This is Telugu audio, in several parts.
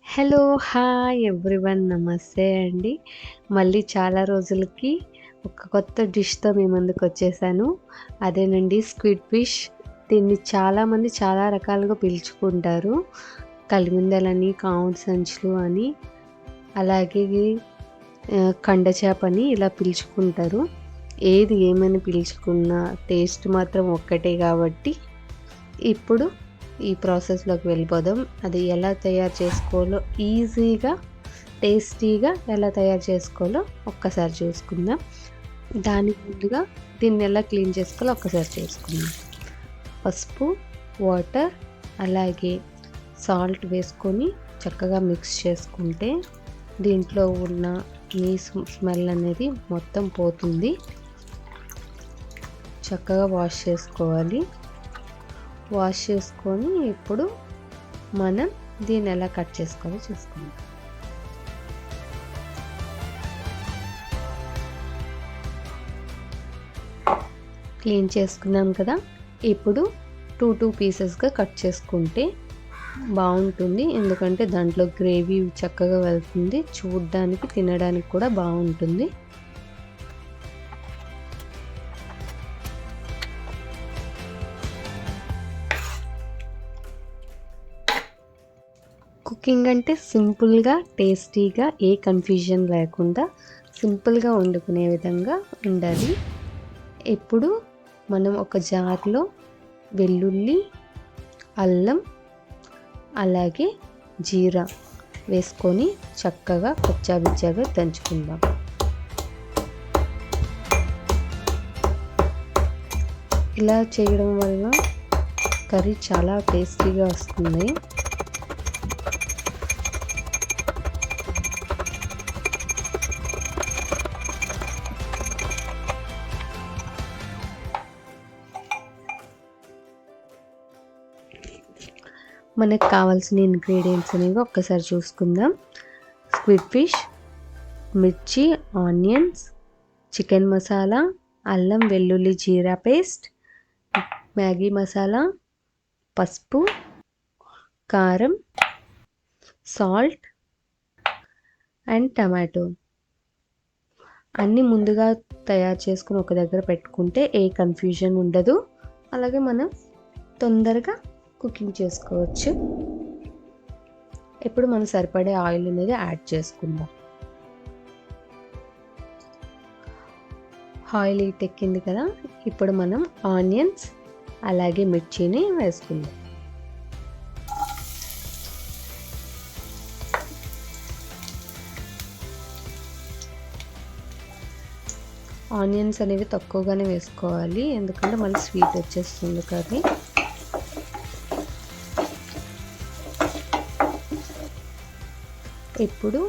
హలో! Hi everyone. నమస్తే అండి. మళ్ళీ చాలా రోజులకి ఒక కొత్త డిష్‌తో మీ ముందుకొచ్చేసాను. అదేనండి స్క్విడ్ ఫిష్. దీన్ని చాలామంది చాలా రకాలుగా పిలుచుకుంటారు. కలిమిందలని, కాముడు సంచులు అని, అలాగే కండ చేపని ఇలా పిలుచుకుంటారు. ఏది ఏమని పిలుచుకున్నా టేస్ట్ మాత్రం ఒక్కటే కాబట్టి ఇప్పుడు ఈ ప్రాసెస్‌లోకి వెళ్ళిపోదాం. అది ఎలా తయారు చేసుకోవాలో ఈజీగా, టేస్టీగా ఎలా తయారు చేసుకోవాలో ఒక్కసారి చూసుకుందాం. దానికి ముందుగా దీన్ని ఎలా క్లీన్ చేసుకోవాలో ఒక్కసారి చూసుకుందాం. పసుపు, వాటర్ అలాగే సాల్ట్ వేసుకొని చక్కగా మిక్స్ చేసుకుంటే దీంట్లో ఉన్న నీసు స్మెల్ అనేది మొత్తం పోతుంది. చక్కగా వాష్ చేసుకోవాలి. వాష్ చేసుకొని ఇప్పుడు మనం దీన్ని ఎలా కట్ చేసుకోవాలో చూసుకుందాం. క్లీన్ చేసుకున్నాం కదా. ఇప్పుడు 2 పీసెస్గా కట్ చేసుకుంటే బాగుంటుంది. ఎందుకంటే దాంట్లో గ్రేవీ చక్కగా వెళ్తుంది. చూడడానికి, తినడానికి కూడా బాగుంటుంది. కుకింగ్ అంటే సింపుల్గా, టేస్టీగా, ఏ కన్ఫ్యూజన్ లేకుండా సింపుల్గా వండుకునే విధంగా ఉండాలి. ఇప్పుడు మనం ఒక జార్లో వెల్లుల్లి, అల్లం అలాగే జీరా వేసుకొని చక్కగా కచ్చాబిచ్చాగా దంచుకుందాం. ఇలా చేయడం వల్ల కర్రీ చాలా టేస్టీగా వస్తుంది. మనకు కావాల్సిన ఇంగ్రీడియంట్స్ అనేవి ఒక్కసారి చూసుకుందాం. స్క్విడ్ ఫిష్, మిర్చి, ఆనియన్స్, చికెన్ మసాలా, అల్లం వెల్లుల్లి జీరా పేస్ట్, మ్యాగీ మసాలా, పసుపు, కారం, సాల్ట్ అండ్ టమాటో అన్నీ ముందుగా తయారు చేసుకుని ఒక దగ్గర పెట్టుకుంటే ఏ కన్ఫ్యూజన్ ఉండదు. అలాగే మనం తొందరగా కుకింగ్ చేసుకోవచ్చు. ఇప్పుడు మనం సరిపడే ఆయిల్ అనేది యాడ్ చేసుకుందాం. ఆయిల్ హీట్ ఎక్కింది కదా. ఇప్పుడు మనం ఆనియన్స్ అలాగే మిర్చిని వేసుకుందాం. ఆనియన్స్ అనేవి తక్కువగానే వేసుకోవాలి, ఎందుకంటే మళ్ళీ స్వీట్ వచ్చేస్తుంది కర్రీ. ఇప్పుడు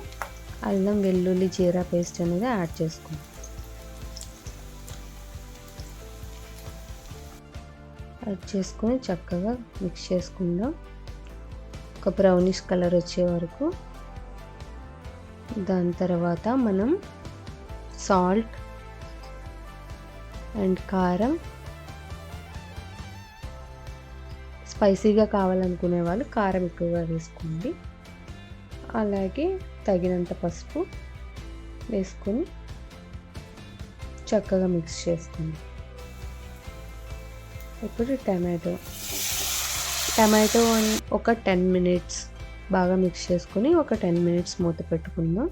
అల్లం వెల్లుల్లి జీరా పేస్ట్ అనేది యాడ్ చేసుకుందాం. యాడ్ చేసుకొని చక్కగా మిక్స్ చేసుకుందాం ఒక బ్రౌనిష్ కలర్ వచ్చే వరకు. దాని తర్వాత మనం సాల్ట్ అండ్ కారం, స్పైసీగా కావాలనుకునే వాళ్ళు కారం ఎక్కువగా వేసుకోండి. అలాగే తగినంత పసుపు వేసుకొని చక్కగా మిక్స్ చేసుకోండి. ఇప్పుడు టమాటో ఒక 10 మినిట్స్ బాగా మిక్స్ చేసుకొని ఒక 10 మినిట్స్ మూత పెట్టుకుందాం.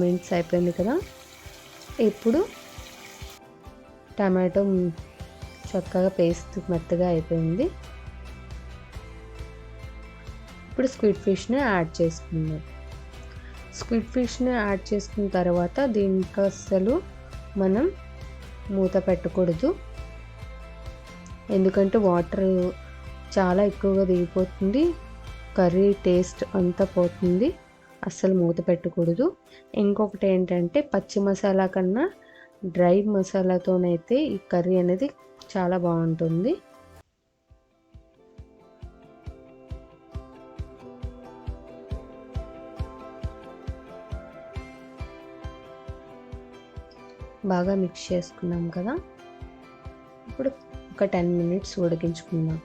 మినిట్స్ అయిపోయింది కదా. ఇప్పుడు టమాటో చక్కగా పేస్ట్ మెత్తగా అయిపోయింది. ఇప్పుడు స్క్విడ్ ఫిష్ని యాడ్ చేసుకుందాం. స్క్విడ్ ఫిష్ని యాడ్ చేసుకున్న తర్వాత దీనికి అస్సలు మనం మూత పెట్టకూడదు, ఎందుకంటే వాటర్ చాలా ఎక్కువగా దిగిపోతుంది, కర్రీ టేస్ట్ అంతా పోతుంది. అస్సలు మూత పెట్టకూడదు. ఇంకొకటి ఏంటంటే పచ్చి మసాలా కన్నా డ్రై మసాలాతోనైతే ఈ కర్రీ అనేది చాలా బాగుంటుంది. బాగా మిక్స్ చేసుకున్నాం కదా. ఇప్పుడు ఒక 10 మినిట్స్ ఉడికించుకుందాం.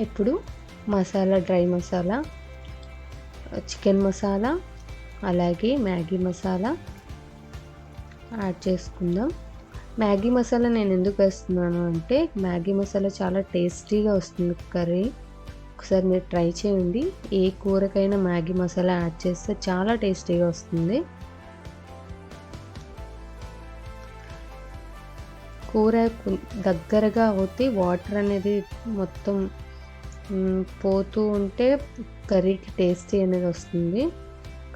ఇప్పుడు మసాలా, డ్రై మసాలా, చికెన్ మసాలా, అలాగే మ్యాగీ మసాలా యాడ్ చేసుకుందాం. మ్యాగీ మసాలా నేను ఎందుకు వేస్తున్నాను అంటే మ్యాగీ మసాలా చాలా టేస్టీగా వస్తుంది కర్రీ. ఒకసారి మీరు ట్రై చేయండి. ఏ కూరకైనా మ్యాగీ మసాలా యాడ్ చేస్తే చాలా టేస్టీగా వస్తుంది. కూర దగ్గరగా అవుతే వాటర్ అనేది మొత్తం పోతూ ఉంటే కర్రీకి టేస్టీ అనేది వస్తుంది.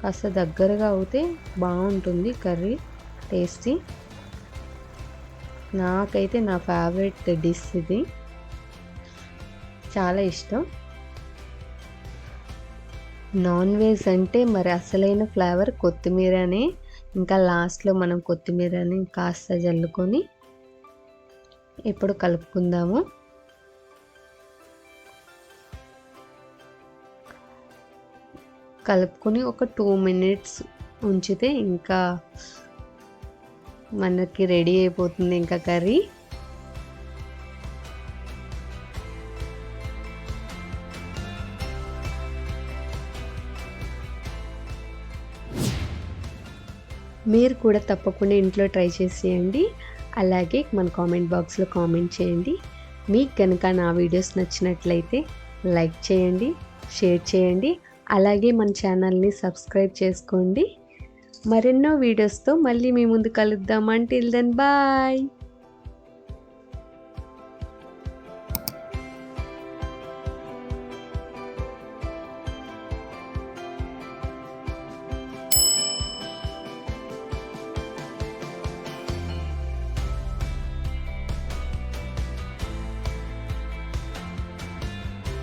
కాస్త దగ్గరగా అవుతే బాగుంటుంది కర్రీ టేస్టీ. నాకైతే నా ఫేవరెట్ డిష్ ఇది, చాలా ఇష్టం. నాన్ వెజ్ అంటే మరి అసలైన ఫ్లేవర్ కొత్తిమీరనే. ఇంకా లాస్ట్లో మనం కొత్తిమీరని కాస్త జల్లుకొని ఇప్పుడు కలుపుకుందాము. కలుపుకొని ఒక 2 మినిట్స్ ఉంచితే ఇంకా మనకి రెడీ అయిపోతుంది ఇంకా కర్రీ. మీరు కూడా తప్పకుండా ఇంట్లో ట్రై చేసేయండి. అలాగే మన కామెంట్ బాక్స్లో కామెంట్ చేయండి. మీకు కనుక నా వీడియోస్ నచ్చినట్లయితే లైక్ చేయండి, షేర్ చేయండి. అలాగే మన ఛానల్ని సబ్స్క్రైబ్ చేసుకోండి. మరెన్నో వీడియోస్తో మళ్ళీ మీ ముందు కలుద్దాం. Until then bye.